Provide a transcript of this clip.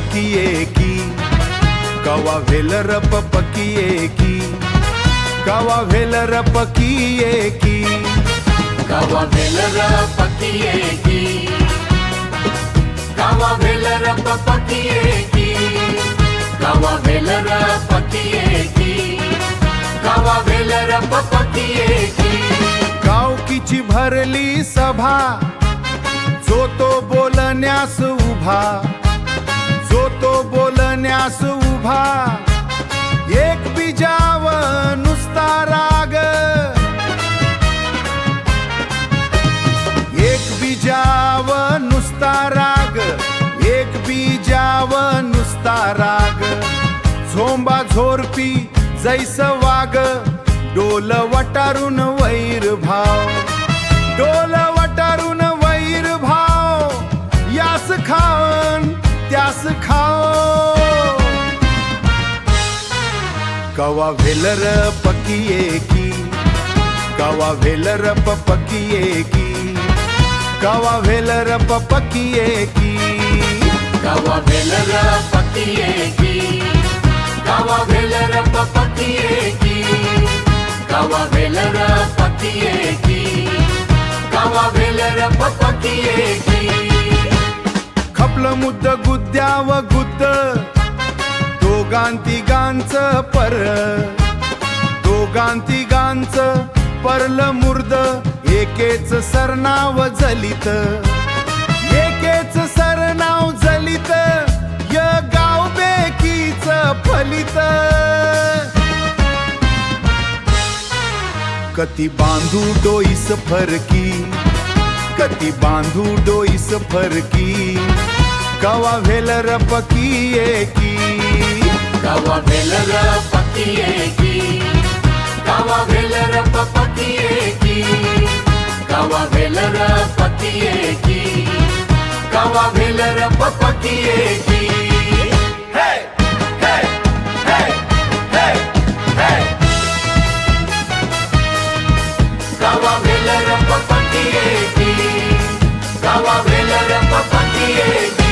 पकिये की कवा भेल र पकिये की कवा भेल र पकिये की कवा भेल र पकिये की कवा भेल र पकिये की कवा भेल र पकिये की कवा भेल र पकिये की गावकीची भरली सभा जो तो बोलण्यास उभा जो तो बोलण्यास उभा एक बीजाव नुसता राग एक बीजाव नुसता राग एक बीजाव नुसता राग झोंबा झोरपी जैस वाग डोल वटारून वैर भाव डोल वटारून वैर भाव यास खान त्यास खाओ कवा भेल र पकिये की कवा भेल र पकिये की कवा भेल र पकिये की कवा भेल र पकिये की कवा भेल र पकिये की कवा भेल र पकिये की कवा भेल र पकिये की खपलं मुद्द गुद्द्याव गुद्द दोघांतिगांचं पर दोघांतिगांचं परलं मुर्द एकेच सरनाव जलित एकेच सरनाव जलित य गाव बेकीच फलित कती बांधू डोईस फरकी कती बांधू डोईस फरकी कवा भेल र पकिये की कवा भेल र पकिये की कवा भेल र पकिये की कवा भेल र पकिये की कवा भेल र पकिये की हे हे हे हे हे कवा भेल र पकिये की कवा भेल र पकिये की